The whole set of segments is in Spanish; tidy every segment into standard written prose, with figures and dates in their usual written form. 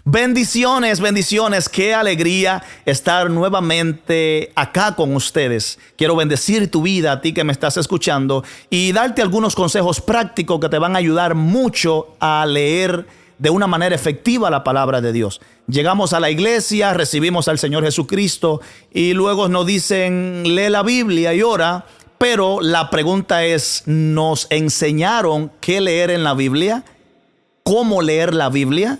Bendiciones, bendiciones. Qué alegría estar nuevamente acá con ustedes. Quiero bendecir tu vida a ti que me estás escuchando y darte algunos consejos prácticos que te van a ayudar mucho a leer de una manera efectiva la palabra de Dios. Llegamos a la iglesia, recibimos al Señor Jesucristo y luego nos dicen, lee la Biblia y ora. Pero la pregunta es, ¿nos enseñaron qué leer en la Biblia? ¿Cómo leer la Biblia?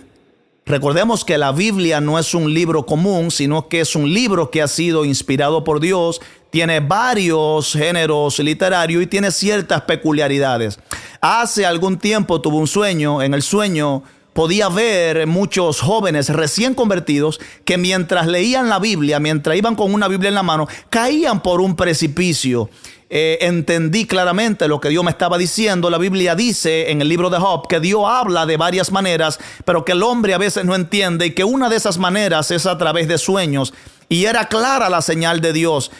Recordemos que la Biblia no es un libro común, sino que es un libro que ha sido inspirado por Dios, tiene varios géneros literarios y tiene ciertas peculiaridades. Hace algún tiempo tuve un sueño. En el sueño podía ver muchos jóvenes recién convertidos que mientras leían la Biblia, mientras iban con una Biblia en la mano, caían por un precipicio. Entendí claramente lo que Dios me estaba diciendo. La Biblia dice en el libro de Job que Dios habla de varias maneras, pero que el hombre a veces no entiende y que una de esas maneras es a través de sueños. Y era clara la señal de Dios.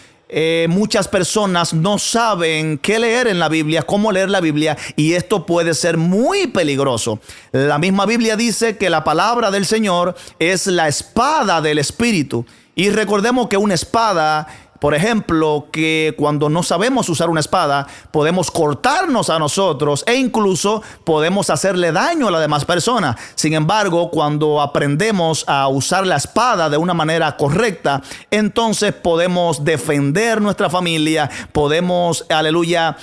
Muchas personas no saben qué leer en la Biblia, cómo leer la Biblia, y esto puede ser muy peligroso. La misma Biblia dice que la palabra del Señor es la espada del Espíritu. Y recordemos que una espada, por ejemplo, que cuando no sabemos usar una espada, podemos cortarnos a nosotros e incluso podemos hacerle daño a la demás persona. Sin embargo, cuando aprendemos a usar la espada de una manera correcta, entonces podemos defender nuestra familia, podemos, aleluya,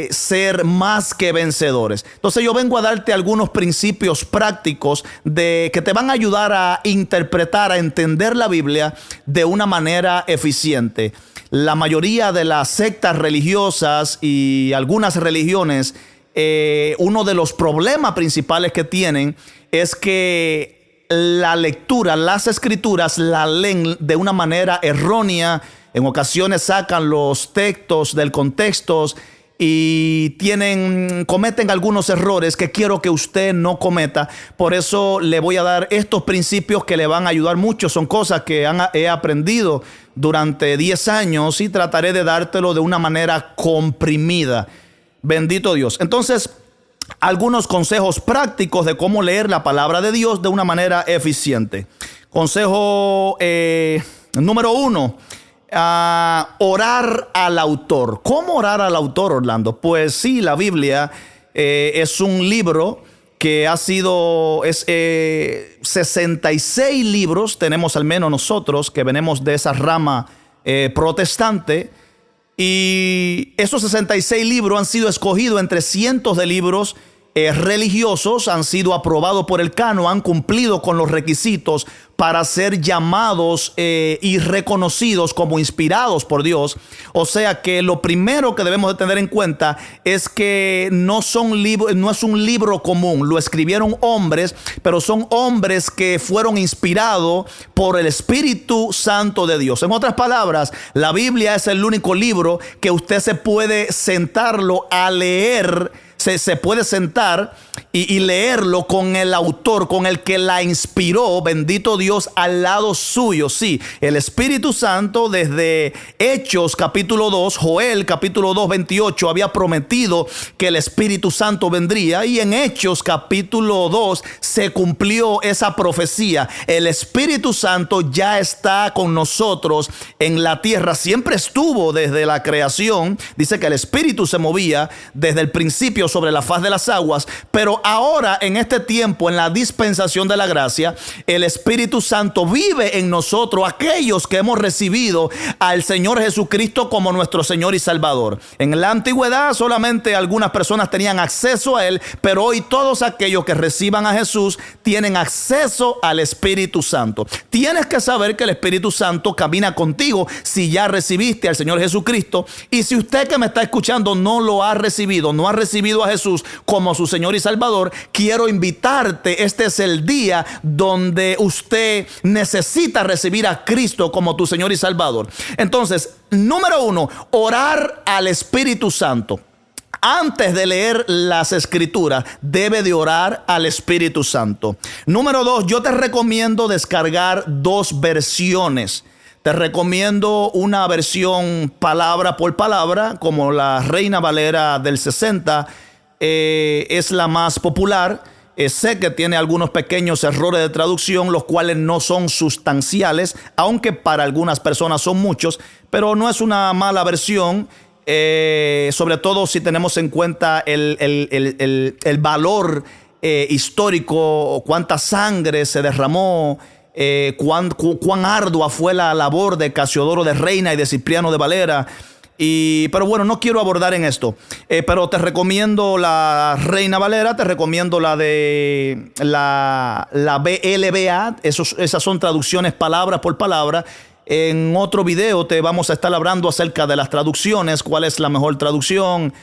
ser más que vencedores. Entonces yo vengo a darte algunos principios prácticos que te van a ayudar a interpretar, a entender la Biblia de una manera eficiente. La mayoría de las sectas religiosas y algunas religiones, uno de los problemas principales que tienen es que la lectura, las escrituras, la leen de una manera errónea. En ocasiones sacan los textos del contexto y cometen algunos errores que quiero que usted no cometa. Por eso le voy a dar estos principios que le van a ayudar mucho. Son cosas que he aprendido durante 10 años y trataré de dártelo de una manera comprimida. Bendito Dios. Entonces, algunos consejos prácticos de cómo leer la palabra de Dios de una manera eficiente. Consejo número 1. Orar al autor. ¿Cómo orar al autor, Orlando? Pues sí, la Biblia es un libro que ha sido 66 libros. Tenemos al menos nosotros que venimos de esa rama protestante. Y esos 66 libros han sido escogidos entre cientos de libros religiosos, han sido aprobados por el canon, han cumplido con los requisitos para ser llamados y reconocidos como inspirados por Dios. O sea que lo primero que debemos de tener en cuenta es que no es un libro común. Lo escribieron hombres, pero son hombres que fueron inspirados por el Espíritu Santo de Dios. En otras palabras, la Biblia es el único libro que usted se puede sentarlo a leer. Se puede sentar y leerlo con el autor, con el que la inspiró, bendito Dios, al lado suyo. Sí, el Espíritu Santo desde Hechos capítulo 2, Joel capítulo 2, 28, había prometido que el Espíritu Santo vendría, y en Hechos capítulo 2 se cumplió esa profecía. El Espíritu Santo ya está con nosotros en la tierra, siempre estuvo desde la creación. Dice que el Espíritu se movía desde el principio sobre la faz de las aguas, pero ahora en este tiempo, en la dispensación de la gracia, el Espíritu Santo vive en nosotros, aquellos que hemos recibido al Señor Jesucristo como nuestro Señor y Salvador. En la antigüedad solamente algunas personas tenían acceso a Él, pero hoy todos aquellos que reciban a Jesús tienen acceso al Espíritu Santo. Tienes que saber que el Espíritu Santo camina contigo si ya recibiste al Señor Jesucristo, y si usted que me está escuchando no lo ha recibido, no ha recibido a Jesús como su Señor y Salvador, quiero invitarte. Este es el día donde usted necesita recibir a Cristo como tu Señor y Salvador. Entonces, número 1, orar al Espíritu Santo. Antes de leer las escrituras, debe de orar al Espíritu Santo. Número 2, yo te recomiendo descargar 2 versiones. Te recomiendo una versión palabra por palabra, como la Reina Valera del 60, es la más popular. Sé que tiene algunos pequeños errores de traducción, los cuales no son sustanciales, aunque para algunas personas son muchos, pero no es una mala versión, sobre todo si tenemos en cuenta el valor histórico, cuánta sangre se derramó, cuán ardua fue la labor de Casiodoro de Reina y de Cipriano de Valera. Pero bueno, no quiero abordar en esto. Pero te recomiendo la Reina Valera, te recomiendo la de la BLBA. Esas son traducciones palabra por palabra. En otro video te vamos a estar hablando acerca de las traducciones, cuál es la mejor traducción,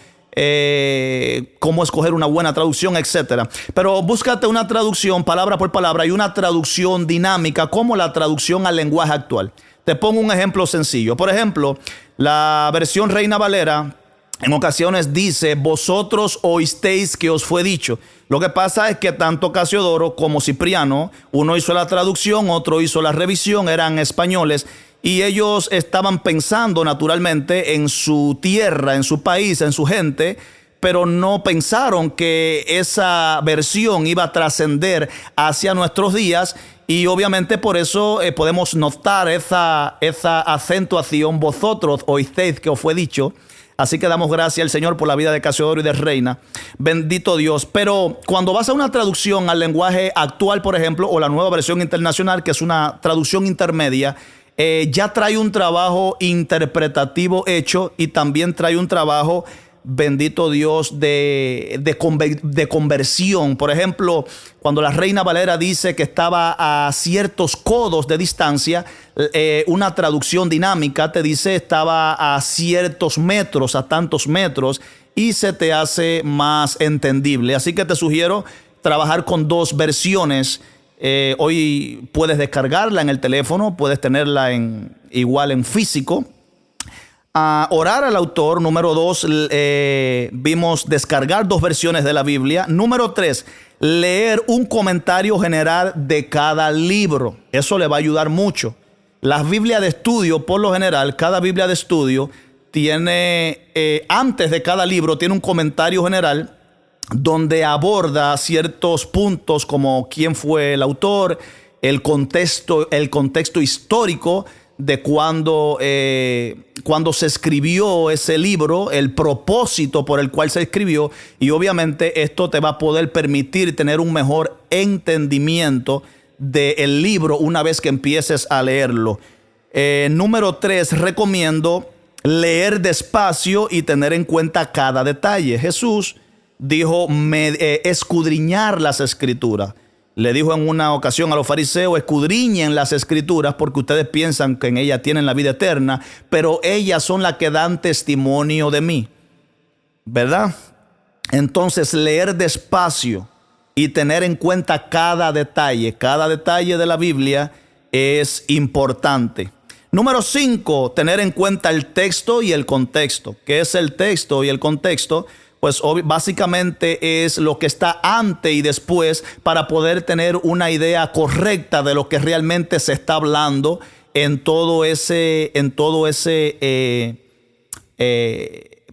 cómo escoger una buena traducción, etcétera. Pero búscate una traducción palabra por palabra y una traducción dinámica como la traducción al lenguaje actual. Te pongo un ejemplo sencillo. Por ejemplo, la versión Reina Valera en ocasiones dice: vosotros oísteis que os fue dicho. Lo que pasa es que tanto Casiodoro como Cipriano, uno hizo la traducción, otro hizo la revisión, eran españoles, y ellos estaban pensando naturalmente en su tierra, en su país, en su gente, pero no pensaron que esa versión iba a trascender hacia nuestros días. Y obviamente por eso podemos notar esa acentuación: vosotros oísteis que os fue dicho. Así que damos gracias al Señor por la vida de Casiodoro y de Reina. Bendito Dios. Pero cuando vas a una traducción al lenguaje actual, por ejemplo, o la nueva versión internacional, que es una traducción intermedia, ya trae un trabajo interpretativo hecho y también trae un trabajo, bendito Dios, de conversión. Por ejemplo, cuando la Reina Valera dice que estaba a ciertos codos de distancia, una traducción dinámica te dice estaba a ciertos metros, a tantos metros, y se te hace más entendible. Así que te sugiero trabajar con dos versiones. Hoy puedes descargarla en el teléfono, puedes tenerla igual en físico. Orar al autor. Número 2, vimos descargar dos versiones de la Biblia. Número 3, leer un comentario general de cada libro. Eso le va a ayudar mucho. Las Biblias de estudio, por lo general, cada Biblia de estudio tiene, antes de cada libro, tiene un comentario general donde aborda ciertos puntos como quién fue el autor, el contexto histórico de cuando se escribió ese libro, el propósito por el cual se escribió, y obviamente esto te va a poder permitir tener un mejor entendimiento del libro una vez que empieces a leerlo. Número 3, recomiendo leer despacio y tener en cuenta cada detalle. Jesús dijo escudriñar las escrituras. Le dijo en una ocasión a los fariseos: escudriñen las escrituras porque ustedes piensan que en ellas tienen la vida eterna, pero ellas son las que dan testimonio de mí. ¿Verdad? Entonces, leer despacio y tener en cuenta cada detalle de la Biblia es importante. Número 5, tener en cuenta el texto y el contexto. ¿Qué es el texto y el contexto? Pues básicamente es lo que está antes y después para poder tener una idea correcta de lo que realmente se está hablando en todo ese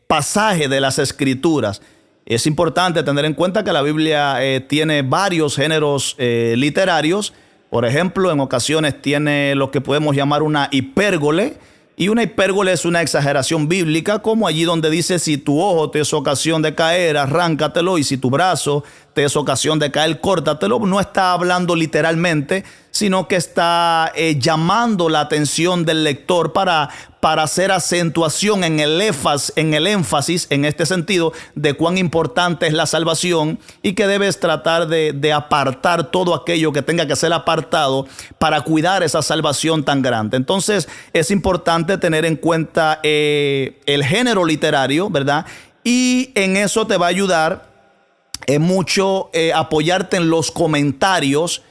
pasaje de las Escrituras. Es importante tener en cuenta que la Biblia tiene varios géneros literarios. Por ejemplo, en ocasiones tiene lo que podemos llamar una hipérbole. Y una hipérbole es una exageración bíblica, como allí donde dice: si tu ojo te es ocasión de caer, arráncatelo, y si tu brazo te es ocasión de caer, córtatelo. No está hablando literalmente, sino que está llamando la atención del lector para hacer acentuación en el énfasis, en este sentido, de cuán importante es la salvación y que debes tratar de apartar todo aquello que tenga que ser apartado para cuidar esa salvación tan grande. Entonces, es importante tener en cuenta el género literario, ¿verdad? Y en eso te va a ayudar mucho apoyarte en los comentarios.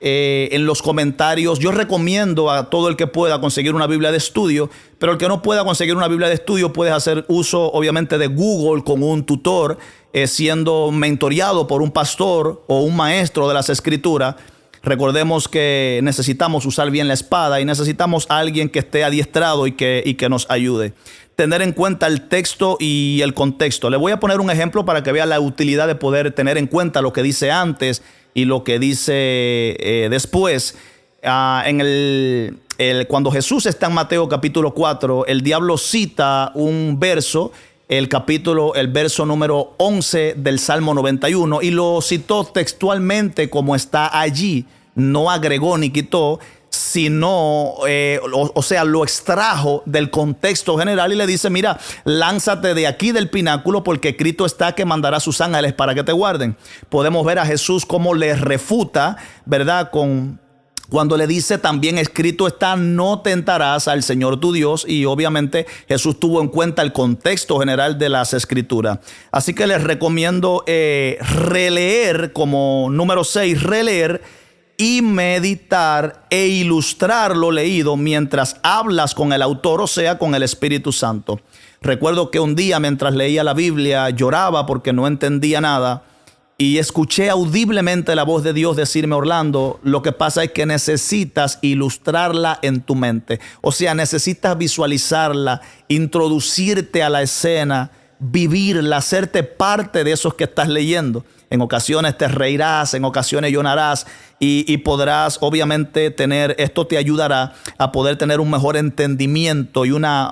Yo recomiendo a todo el que pueda conseguir una Biblia de estudio, pero el que no pueda conseguir una Biblia de estudio puedes hacer uso obviamente de Google con un tutor, siendo mentoreado por un pastor o un maestro de las Escrituras. Recordemos que necesitamos usar bien la espada y necesitamos a alguien que esté adiestrado y que nos ayude. tener en cuenta el texto y el contexto. Le voy a poner un ejemplo para que vea la utilidad de poder tener en cuenta lo que dice antes y lo que dice después. Cuando Jesús está en Mateo capítulo 4, el diablo cita un verso, el verso número 11 del Salmo 91, y lo citó textualmente como está allí. No agregó ni quitó, sino, lo extrajo del contexto general y le dice: mira, lánzate de aquí del pináculo, porque escrito está que mandará a sus ángeles para que te guarden. Podemos ver a Jesús cómo le refuta, ¿verdad? Cuando le dice también escrito está, no tentarás al Señor tu Dios. Y obviamente Jesús tuvo en cuenta el contexto general de las escrituras. Así que les recomiendo releer, como número 6, releer y meditar e ilustrar lo leído mientras hablas con el autor, o sea, con el Espíritu Santo. Recuerdo que un día, mientras leía la Biblia, lloraba porque no entendía nada. Y escuché audiblemente la voz de Dios decirme: Orlando, lo que pasa es que necesitas ilustrarla en tu mente. O sea, necesitas visualizarla, introducirte a la escena, vivirla, hacerte parte de esos que estás leyendo. En ocasiones te reirás, en ocasiones llorarás y podrás obviamente esto te ayudará a poder tener un mejor entendimiento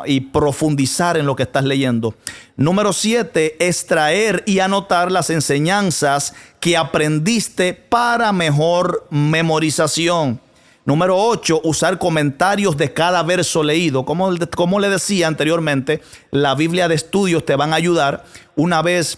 y profundizar en lo que estás leyendo. Número 7, extraer y anotar las enseñanzas que aprendiste para mejor memorización. Número 8, usar comentarios de cada verso leído. Como le decía anteriormente, la Biblia de estudios te van a ayudar una vez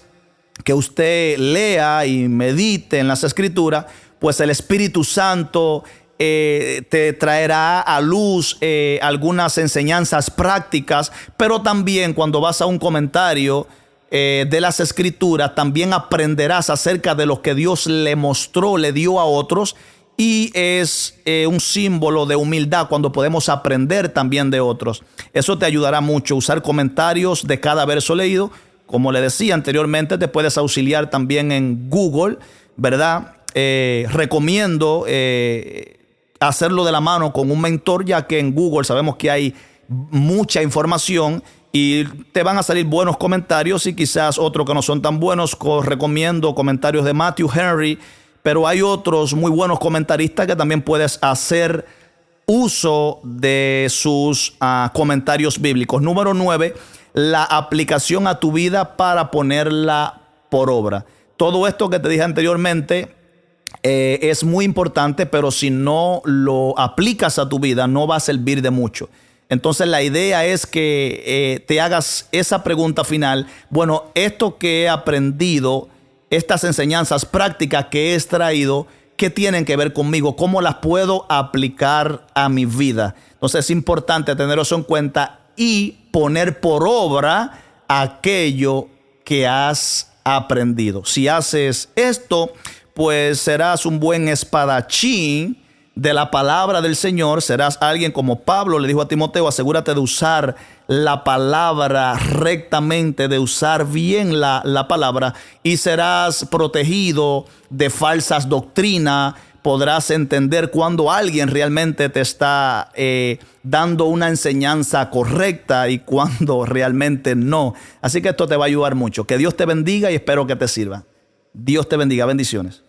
que usted lea y medite en las escrituras, pues el Espíritu Santo te traerá a luz algunas enseñanzas prácticas, pero también cuando vas a un comentario de las escrituras, también aprenderás acerca de lo que Dios le mostró, le dio a otros, y es un símbolo de humildad cuando podemos aprender también de otros. Eso te ayudará mucho, usar comentarios de cada verso leído. Como le decía anteriormente, te puedes auxiliar también en Google, ¿verdad? Recomiendo hacerlo de la mano con un mentor, ya que en Google sabemos que hay mucha información y te van a salir buenos comentarios y quizás otros que no son tan buenos. Recomiendo comentarios de Matthew Henry, pero hay otros muy buenos comentaristas que también puedes hacer uso de sus comentarios bíblicos. Número 9, la aplicación a tu vida para ponerla por obra. Todo esto que te dije anteriormente es muy importante, pero si no lo aplicas a tu vida, no va a servir de mucho. Entonces la idea es que te hagas esa pregunta final. Bueno, esto que he aprendido, estas enseñanzas prácticas que he extraído, ¿qué tienen que ver conmigo? ¿Cómo las puedo aplicar a mi vida? Entonces es importante tener eso en cuenta y poner por obra aquello que has aprendido. Si haces esto, pues serás un buen espadachín de la palabra del Señor. Serás alguien como Pablo le dijo a Timoteo: asegúrate de usar la palabra rectamente, de usar bien la palabra, y serás protegido de falsas doctrinas. Podrás entender cuando alguien realmente te está dando una enseñanza correcta y cuando realmente no. Así que esto te va a ayudar mucho. Que Dios te bendiga y espero que te sirva. Dios te bendiga. Bendiciones.